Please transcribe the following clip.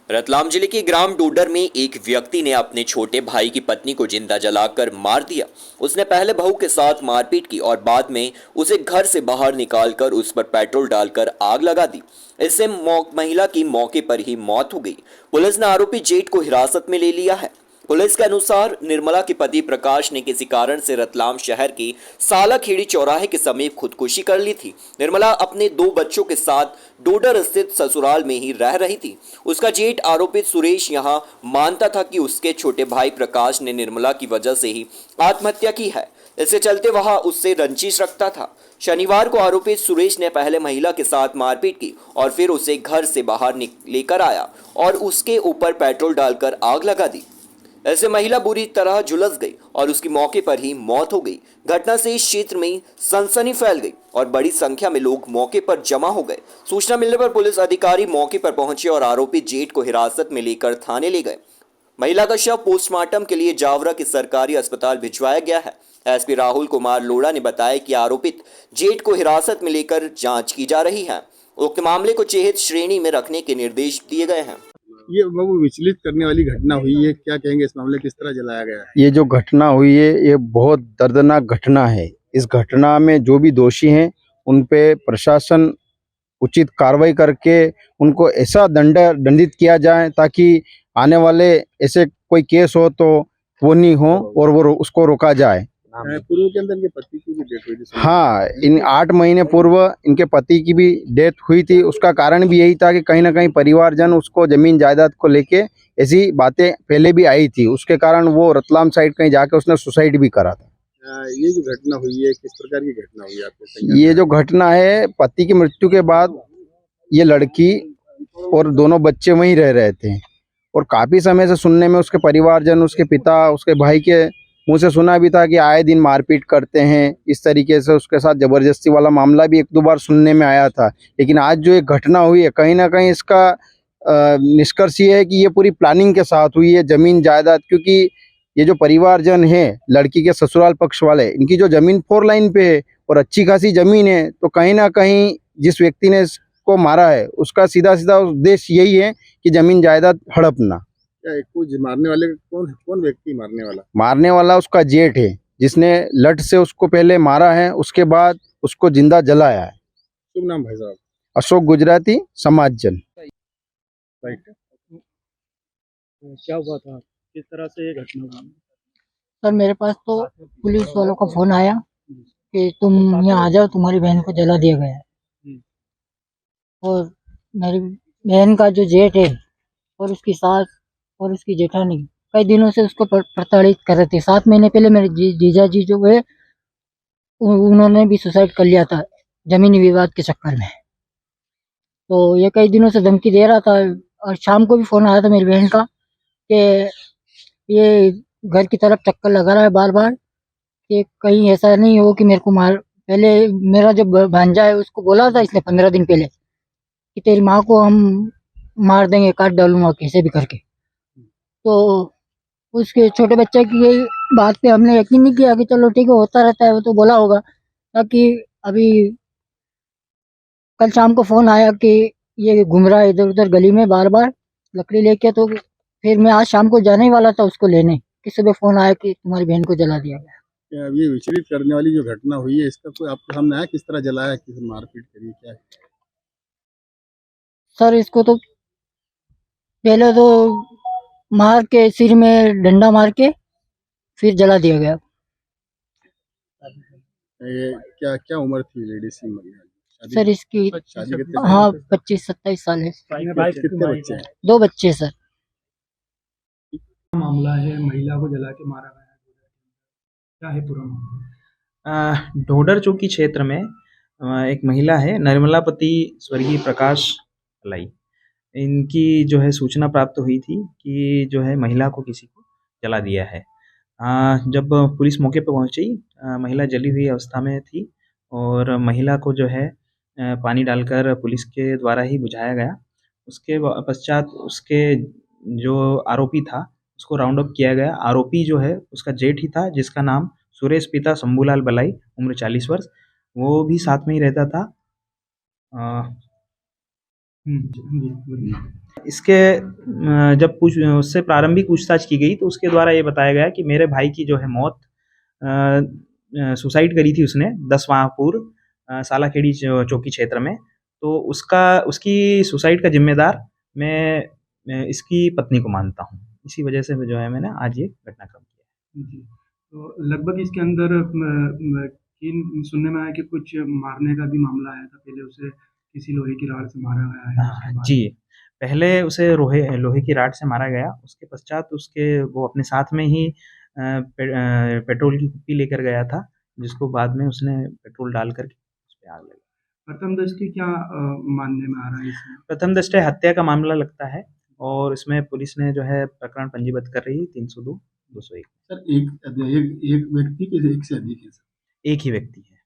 रतलाम जिले के ग्राम डोडर में एक व्यक्ति ने अपने छोटे भाई की पत्नी को जिंदा जलाकर मार दिया। उसने पहले बहू के साथ मारपीट की और बाद में उसे घर से बाहर निकालकर उस पर पेट्रोल डालकर आग लगा दी। इससे महिला की मौके पर ही मौत हो गई। पुलिस ने आरोपी जेठ को हिरासत में ले लिया है। पुलिस के अनुसार निर्मला के पति प्रकाश ने किसी कारण से रतलाम शहर के सालाखेड़ी चौराहे के समीप खुदकुशी कर ली थी। निर्मला अपने 2 बच्चों के साथ डोडर स्थित ससुराल में ही रह रही थी। उसका जेठ आरोपित सुरेश यहां मानता था कि उसके छोटे भाई प्रकाश ने निर्मला की वजह से ही आत्महत्या की है। इसके चलते वह उससे रंजिश रखता था। शनिवार को आरोपित सुरेश ने पहले महिला के साथ मारपीट की और फिर उसे घर से बाहर लेकर आया और उसके ऊपर पेट्रोल डालकर आग लगा दी। ऐसे महिला बुरी तरह झुलस गई और उसकी मौके पर ही मौत हो गई। घटना से इस क्षेत्र में सनसनी फैल गई और बड़ी संख्या में लोग मौके पर जमा हो गए। सूचना मिलने पर पुलिस अधिकारी मौके पर पहुंचे और आरोपी जेठ को हिरासत में लेकर थाने ले गए। महिला का शव पोस्टमार्टम के लिए जावरा के सरकारी अस्पताल भिजवाया गया है। एसपी राहुल कुमार लोढ़ा ने बताया कि आरोपित जेठ को हिरासत में लेकर जांच की जा रही है। उक्त मामले को चिहित श्रेणी में रखने के निर्देश दिए गए हैं। ये वो विचलित करने वाली घटना हुई है, क्या कहेंगे इस मामले किस तरह जलाया गया है? ये जो घटना हुई है ये बहुत दर्दनाक घटना है। इस घटना में जो भी दोषी हैं उन पे प्रशासन उचित कार्रवाई करके उनको ऐसा दंडित किया जाए ताकि आने वाले ऐसे कोई केस हो तो वो नहीं हो और वो उसको रोका जाए। पूर्व के अंदर इनके पति की भी डेथ हुई थी। हाँ, इन 8 महीने पूर्व इनके पति की भी डेथ हुई थी। उसका कारण भी यही था कि कहीं ना कहीं परिवारजन उसको जमीन जायदाद को लेके ऐसी बातें पहले भी आई थी। उसके कारण वो रतलाम साइड कहीं जाके उसने सुसाइड भी करा था। ये जो घटना हुई है किस प्रकार की घटना हुई है आपके? ये जो घटना है, पति की मृत्यु के बाद ये लड़की और दोनों बच्चे वहीं रह रहे थे और काफी समय से सुनने में उसके परिवारजन, उसके पिता, उसके भाई के मुंह से सुना भी था कि आए दिन मारपीट करते हैं। इस तरीके से उसके साथ जबरदस्ती वाला मामला भी 1-2 बार सुनने में आया था। लेकिन आज जो एक घटना हुई है, कहीं ना कहीं इसका निष्कर्ष ये है कि ये पूरी प्लानिंग के साथ हुई है। जमीन जायदाद, क्योंकि ये जो परिवारजन है लड़की के ससुराल पक्ष वाले, इनकी जो जमीन 4 लाइन पे है और अच्छी खासी जमीन है, तो कहीं ना कहीं जिस व्यक्ति ने इसको मारा है उसका सीधा सीधा उद्देश्य यही है कि जमीन जायदाद हड़पना। कुछ मारने वाले कौन व्यक्ति मारने वाला उसका जेठ है, जिसने लठ से उसको पहले मारा है, उसके बाद उसको जिंदा जलाया है। शुभ नाम भाई साहब? अशोक गुजराती, समाजजन। क्या हुआ था, किस तरह से ये घटना हुई? सर मेरे पास तो पुलिस वालों का फोन आया कि तुम यहाँ आ जाओ, तुम्हारी बहन को जला दिया गया है। और मेरी बहन का जो जेठ है और उसकी सास और उसकी जेठानी कई दिनों से उसको प्रताड़ित कर रहे थे। 7 महीने पहले मेरे जीजा जी जो है उन्होंने भी सुसाइड कर लिया था जमीनी विवाद के चक्कर में। तो ये कई दिनों से धमकी दे रहा था और शाम को भी फोन आया था मेरी बहन का कि ये घर की तरफ चक्कर लगा रहा है बार बार कि कहीं ऐसा नहीं हो कि मेरे को मार। पहले मेरा जो भांजा है उसको बोला था इसने 15 दिन पहले कि तेरी माँ को हम मार देंगे, काट डालूंगा कैसे भी करके। तो उसके छोटे बच्चे की यही बात पे हमने यकीन नहीं किया कि चलो ठीक है होता रहता है, वो तो बोला होगा। ताकि अभी कल शाम को फोन आया कि ये घूम रहा है इधर उधर गली में बार बार लकड़ी लेके। तो फिर मैं आज शाम को जाने ही वाला था उसको लेने कि सुबह फोन आया कि तुम्हारी बहन को जला दिया गया। ये विचलित करने वाली जो घटना हुई है इसका कोई आपके सामने आया, किस तरह जलाया, किस मारपीट करी, क्या है? सर इसको तो पहले तो मार के सिर में डंडा मार के फिर जला दिया गया। ये क्या क्या उम्र थी लेडीज की? सर इसकी शादी कितने? हाँ 25-27 साल है। कितने बच्चे हैं? 2 बच्चे सर। मामला है, महिला को जला के मारा गया, क्या है पूरा मामला? ढोडर चौकी क्षेत्र में एक महिला है, निर्मलापति स्वर्गीय प्रकाश लाई, इनकी जो है सूचना प्राप्त हुई थी कि जो है महिला को किसी को जला दिया है। जब पुलिस मौके पर पहुंची, महिला जली हुई अवस्था में थी और महिला को जो है पानी डालकर पुलिस के द्वारा ही बुझाया गया। उसके पश्चात उसके जो आरोपी था उसको राउंड अप किया गया। आरोपी जो है उसका जेठ ही था, जिसका नाम सुरेश पिता शंभूलाल बलाई, उम्र 40 वर्ष, वो भी साथ में ही रहता था। जी बोलिए। इसके जब उससे प्रारंभिक पूछताछ की गई तो उसके द्वारा ये बताया गया कि मेरे भाई की जो है मौत सुसाइड करी थी उसने 10 वाहपुर सालाखेड़ी चौकी क्षेत्र में। तो उसकी सुसाइड का जिम्मेदार मैं इसकी पत्नी को मानता हूँ। इसी वजह से जो है मैंने आज ये घटनाक्रम किया। जी, तो लगभग इसके अंदर सुनने में आया कि कुछ मारने का भी मामला आया था, पहले उसे किसी लोहे की राड से मारा गया है, उसके बाद जी, पहले उसे लोहे की रॉड से मारा गया, उसके पश्चात वो अपने साथ में ही पेट्रोल की कुप्पी लेकर गया था, जिसको बाद में उसने पेट्रोल डाल कर के उसपे आग लगाई। प्रथम दृष्टि क्या मानने में आ रहा है इसमें? प्रथम दृष्टया हत्या का मामला लगता है और इसमें पुलिस ने जो है प्रकरण पंजीबद्ध कर रही है 302, 201। सर एक व्यक्ति के एक से अधिक है सर? एक ही व्यक्ति है।